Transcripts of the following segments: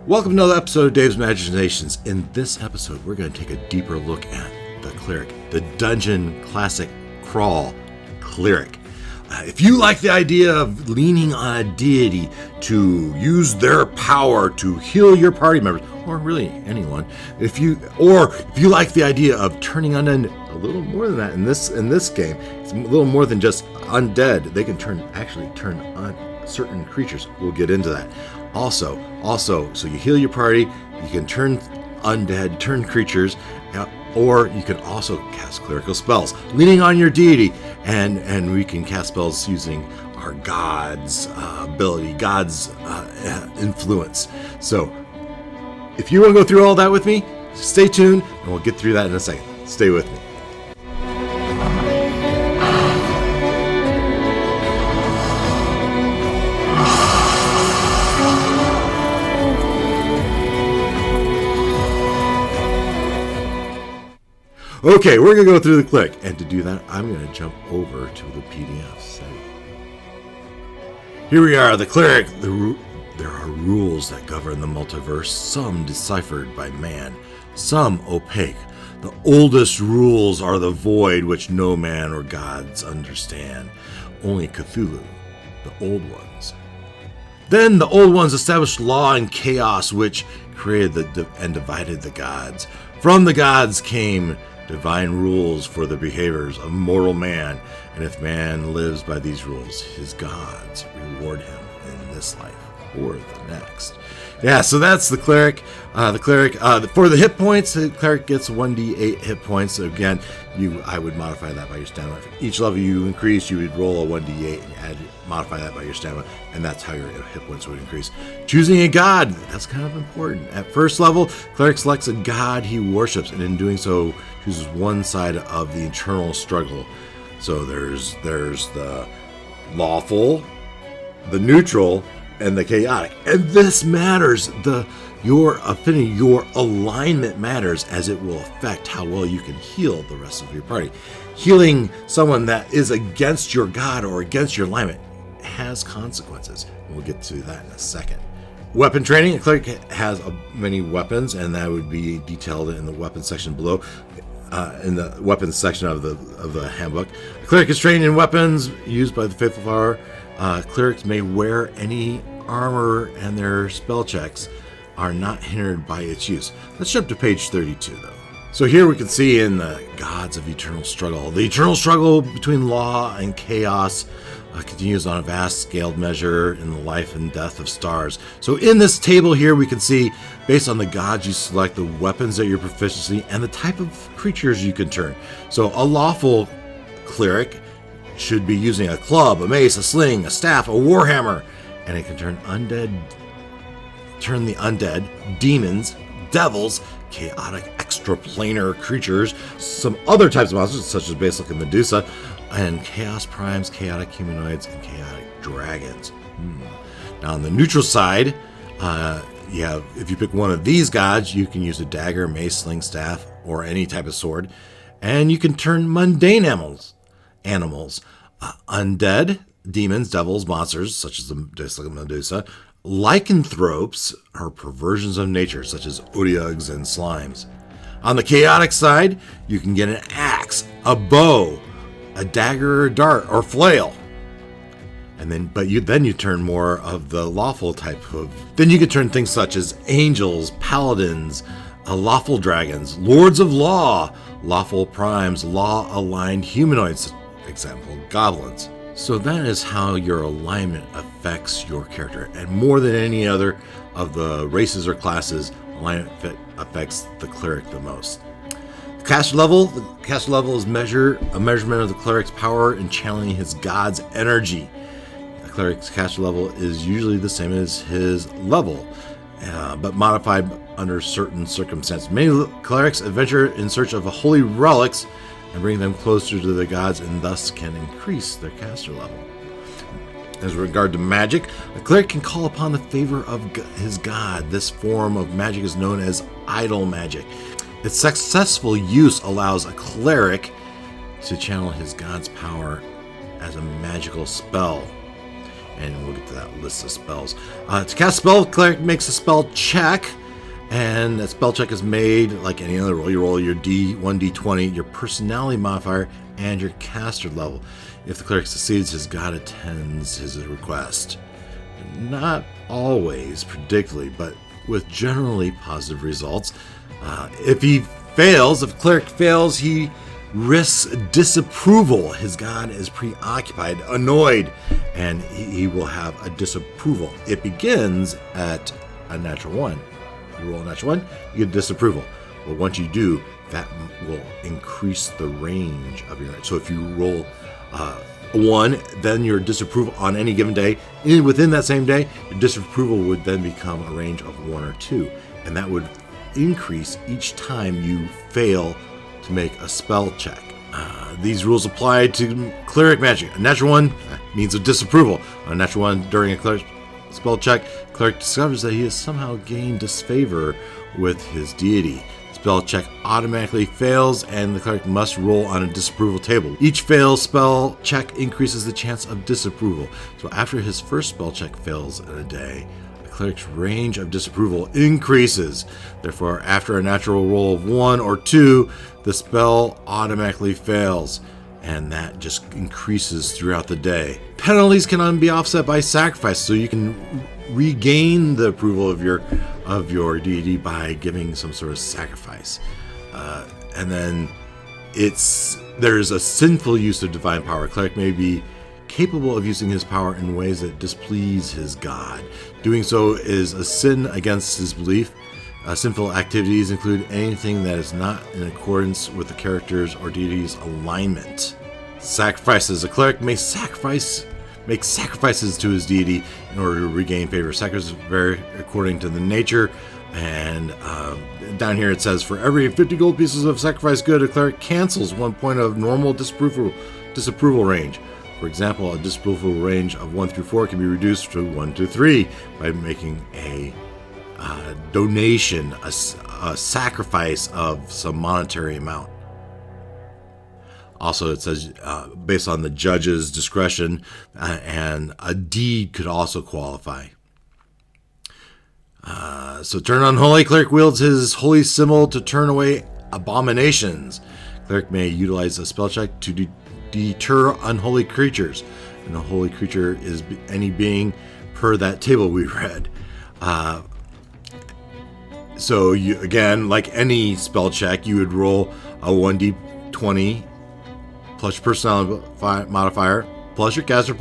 Welcome to another episode of Dave's Imaginations. In this episode, we're going to take a deeper look at the Cleric, the dungeon classic crawl Cleric. If you like the idea of leaning on a deity to use their power to heal your party members, or really anyone, if you like the idea of turning undead, a little more than that in this game, it's a little more than just undead. They can turn on certain creatures. We'll get into that. Also, so you heal your party, you can turn undead, turn creatures, or you can also cast clerical spells, leaning on your deity, and we can cast spells using our God's ability, God's influence. So, if you want to go through all that with me, stay tuned, and we'll get through that in a second. Stay with me. Okay, we're going to go through the Cleric, and to do that, I'm going to jump over to the PDF. So, here we are, the Cleric. There are rules that govern the multiverse, some deciphered by man, some opaque. The oldest rules are the void, which no man or gods understand. Only Cthulhu, the old ones. Then the old ones established law and chaos, which created and divided the gods. From the gods came divine rules for the behaviors of mortal man, and if man lives by these rules, his gods reward him in this life or the next. Yeah, so that's the Cleric. For the hit points, the Cleric gets 1d8 hit points. Again, I would modify that by your stamina. For each level you increase, you would roll a 1d8 and modify that by your stamina, and that's how your hit points would increase. Choosing a god, that's kind of important. At first level, Cleric selects a god he worships, and in doing so, chooses one side of the internal struggle. So there's the lawful, the neutral, and the chaotic. And this matters. Your affinity, your alignment matters, as it will affect how well you can heal the rest of your party. Healing someone that is against your god or against your alignment has consequences. We'll get to that in a second. Weapon training. A Cleric has many weapons, and that would be detailed in the weapons section below. In the weapons section of the handbook. A Cleric is trained in weapons used by the Faithful Flower. Clerics may wear any armor, and their spell checks are not hindered by its use. Let's jump to page 32, though. So here we can see in the Gods of Eternal Struggle. The eternal struggle between law and chaos continues on a vast scaled measure in the life and death of stars. So in this table here, we can see, based on the gods you select, the weapons at your proficiency, and the type of creatures you can turn. So a lawful Cleric should be using a club, a mace, a sling, a staff, a warhammer, and it can turn the undead, demons, devils, chaotic extraplanar creatures, some other types of monsters such as Basilisk and Medusa, and chaos primes, chaotic humanoids, and chaotic dragons. Now on the neutral side, if you pick one of these gods, you can use a dagger, mace, sling, staff, or any type of sword, and you can turn mundane animals, undead, demons, devils, monsters such as the Basilisk and Medusa, lycanthropes, or perversions of nature such as otyughs and slimes. On the chaotic side, you can get an axe, a bow, a dagger, or a dart, or flail. And then you turn more of the lawful type of. Then you can turn things such as angels, paladins, lawful dragons, lords of law, lawful primes, law-aligned humanoids, example, goblins. So that is how your alignment affects your character. And more than any other of the races or classes, alignment affects the Cleric the most. The caster level is a measurement of the Cleric's power in channeling his god's energy. The Cleric's caster level is usually the same as his level, but modified under certain circumstances. Many Clerics adventure in search of holy relics and bring them closer to the gods, and thus can increase their caster level. As regard to magic, a Cleric can call upon the favor of his god. This form of magic is known as idle magic. Its successful use allows a Cleric to channel his god's power as a magical spell. and we'll get to that list of spells. To cast spell, Cleric makes a spell check, and that spell check is made like any other roll. You roll your D1, D20, your personality modifier, and your caster level. If the Cleric succeeds, his god attends his request. Not always, predictably, but with generally positive results. If the Cleric fails, he risks disapproval. His god is preoccupied, annoyed, and he will have a disapproval. It begins at a natural 1. You roll a natural 1, you get disapproval. But once you do, that will increase the range of your... So if you roll 1, then your disapproval on any given day, within that same day, your disapproval would then become a range of 1 or 2. And that would increase each time you fail to make a spell check. These rules apply to cleric magic. A natural 1 means a disapproval. A natural 1 during a cleric spell check, cleric discovers that he has somehow gained disfavor with his deity. Spell check automatically fails, and the cleric must roll on a disapproval table. Each failed spell check increases the chance of disapproval. So after his first spell check fails in a day, the cleric's range of disapproval increases. Therefore, after a natural roll of 1 or 2, the spell automatically fails, and that just increases throughout the day. Penalties can be offset by sacrifice, so you can regain the approval of your deity by giving some sort of sacrifice. And then there's a sinful use of divine power. A cleric may be capable of using his power in ways that displease his god. Doing so is a sin against his belief. Sinful activities include anything that is not in accordance with the character's or deity's alignment. Sacrifices. A cleric may make sacrifices to his deity in order to regain favor. Sacrifices vary according to the nature. And down here it says, for every 50 gold pieces of sacrifice good, a cleric cancels 1 point of normal disapproval range. For example, a disapproval range of 1 through 4 can be reduced to 1 to 3 by making a donation, a sacrifice of some monetary amount. Also, it says based on the judge's discretion, and a deed could also qualify. So turn unholy. Cleric wields his holy symbol to turn away abominations. Cleric may utilize a spell check to deter unholy creatures. An unholy creature is any being per that table we read. So you, again, like any spell check, you would roll a 1d20 plus your personality modifier plus your caster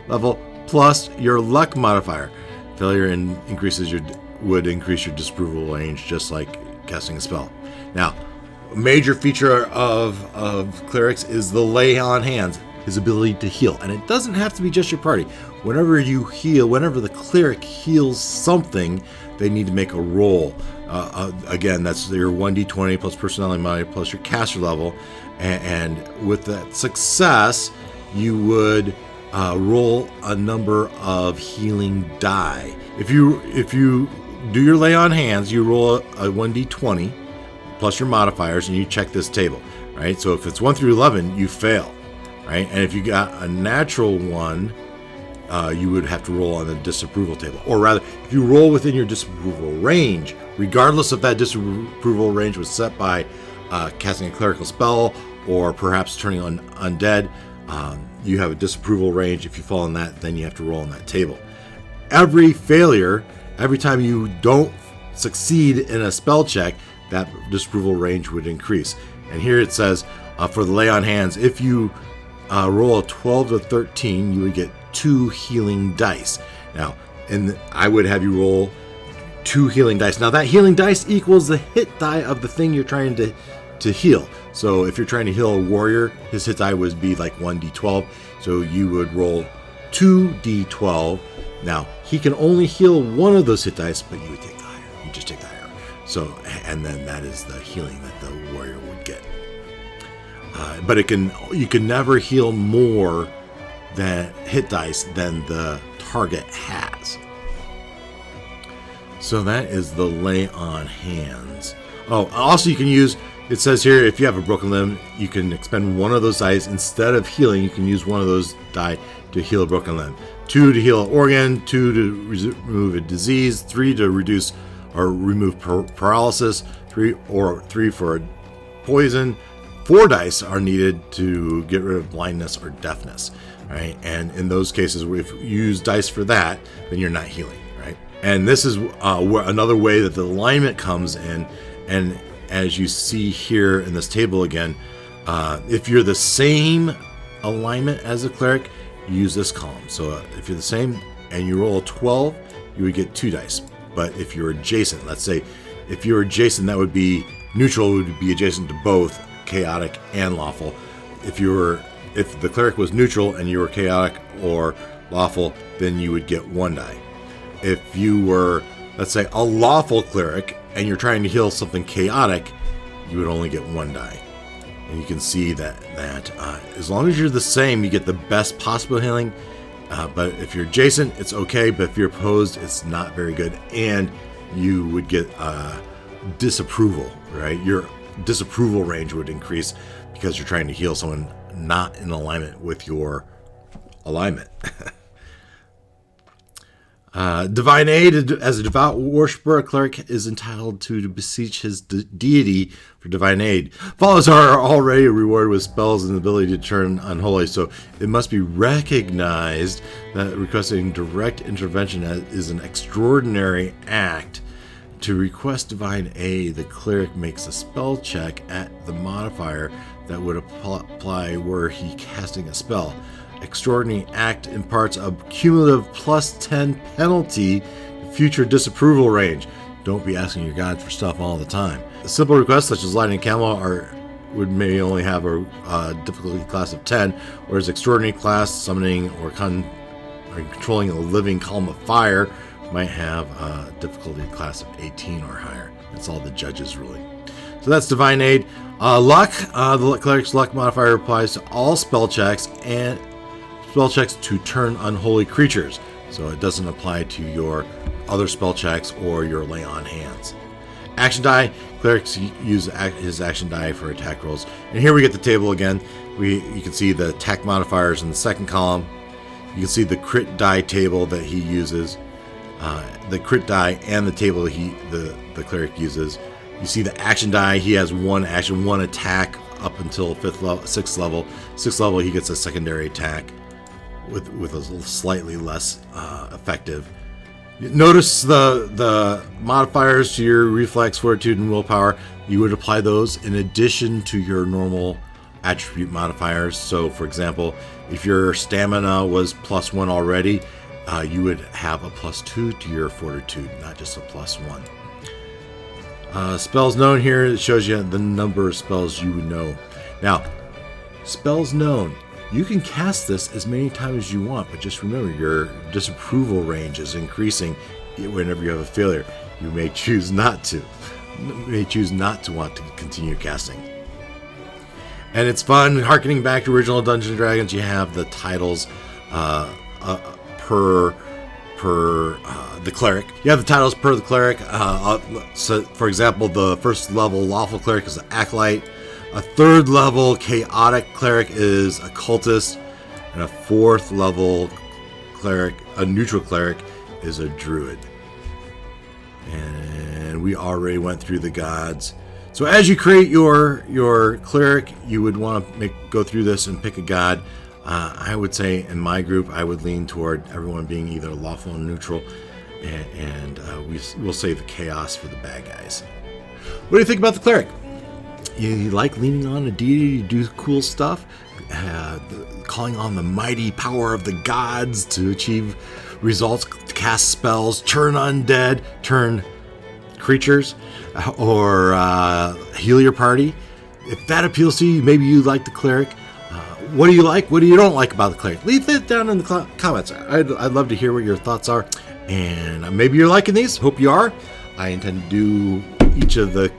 level plus your luck modifier. Failure would increase your disapproval range, just like casting a spell. Now, a major feature of clerics is the lay on hands, his ability to heal, and it doesn't have to be just your party. Whenever you heal, whenever the cleric heals something, they need to make a roll. Again, that's your 1d20 plus personality modifier plus your caster level, and with that success, you would roll a number of healing die. If you do your lay on hands, you roll a 1d20 plus your modifiers, and you check this table, right? So if it's 1 through 11, you fail, right? And if you got a natural 1, you would have to roll on the disapproval table. Or rather, if you roll within your disapproval range, regardless if that disapproval range was set by casting a clerical spell or perhaps turning on undead, you have a disapproval range. If you fall in that, then you have to roll on that table. Every failure, every time you don't succeed in a spell check, that disapproval range would increase. And here it says, for the lay on hands, if you roll a 12 to 13, you would get 2 healing dice. Now, I would have you roll 2 healing dice. Now, that healing dice equals the hit die of the thing you're trying to heal. So if you're trying to heal a warrior, his hit die would be like 1d12. So you would roll 2d12. Now, he can only heal one of those hit dice, but you would take the higher. You just take the higher. So, and then that is the healing that the warrior would get. But you can never heal more than hit dice than the target has. So that is the lay on hands. Oh, also you can use, it says here, if you have a broken limb, you can expend one of those dice. Instead of healing, you can use one of those die to heal a broken limb. 2 to heal an organ, 2 to remove a disease, 3 to reduce or remove paralysis, 3 for a poison. 4 dice are needed to get rid of blindness or deafness, right? And in those cases, if you use dice for that, then you're not healing, right? And this is another way that the alignment comes in. And as you see here in this table again, if you're the same alignment as a cleric, use this column. So if you're the same and you roll a 12, you would get 2 dice. But if you're adjacent, let's say if you're adjacent, that would be neutral, would be adjacent to both chaotic and lawful. If the cleric was neutral and you were chaotic or lawful, then you would get 1 die. If you were, let's say, a lawful cleric and you're trying to heal something chaotic, you would only get 1 die. And you can see that as long as you're the same, you get the best possible healing. But if you're adjacent, it's okay. But if you're opposed, it's not very good. And you would get disapproval, right? Your disapproval range would increase because you're trying to heal someone not in alignment with your alignment. Divine aid. As a devout worshiper, a cleric is entitled to beseech his deity for divine aid. Followers are already rewarded with spells and the ability to turn unholy, so it must be recognized that requesting direct intervention is an extraordinary act. To request divine aid, the cleric makes a spell check at the modifier that would apply were he casting a spell. Extraordinary act imparts a cumulative +10 penalty to future disapproval range. Don't be asking your gods for stuff all the time. A simple requests such as lighting a candle would maybe only have a difficulty class of 10, whereas extraordinary class, summoning or controlling a living column of fire might have a difficulty class of 18 or higher. That's all the judges ruling. So that's divine aid. Luck. The cleric's luck modifier applies to all spell checks and spell checks to turn unholy creatures, so it doesn't apply to your other spell checks or your lay on hands. Action die. Clerics use his action die for attack rolls, and here we get the table again. You can see the attack modifiers in the second column. You can see the crit die table that he uses, the crit die and the table that the cleric uses. You see the action die. He has 1 action, 1 attack up until 6th level. 6th level, he gets a secondary attack with a slightly less effective. Notice the modifiers to your reflex, fortitude, and willpower. You would apply those in addition to your normal attribute modifiers. So, for example, if your stamina was +1 already, you would have a +2 to your fortitude, not just a +1. Spells known here, it shows you the number of spells you would know. Now, spells known. You can cast this as many times as you want, but just remember your disapproval range is increasing whenever you have a failure. You may choose not to. You may choose not to want to continue casting. And it's fun. Harkening back to original Dungeons & Dragons, you have the titles per the cleric. You have the titles per the cleric. So, for example, the first level lawful cleric is an acolyte. A 3rd level chaotic cleric is a cultist, and a 4th level cleric, a neutral cleric, is a druid. And we already went through the gods. So as you create your cleric, you would want to go through this and pick a god. I would say in my group, I would lean toward everyone being either lawful or neutral, and we'll save the chaos for the bad guys. What do you think about the cleric? You like leaning on a deity to do cool stuff, calling on the mighty power of the gods to achieve results, to cast spells, turn undead, turn creatures, or heal your party. If that appeals to you, maybe you like the cleric. What do you like? What do you don't like about the cleric? Leave it down in the comments. I'd love to hear what your thoughts are. And maybe you're liking these. Hope you are. I intend to do each of the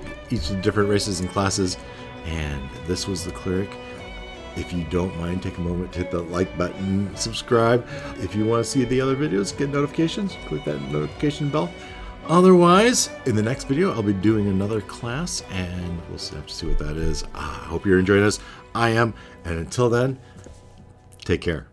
different races and classes, and this was the cleric. If you don't mind, take a moment to hit the like button, subscribe. If you want to see the other videos, get notifications, click that notification bell. Otherwise, in the next video, I'll be doing another class, and we'll have to see what that is. I hope you're enjoying this. I am, and until then, take care.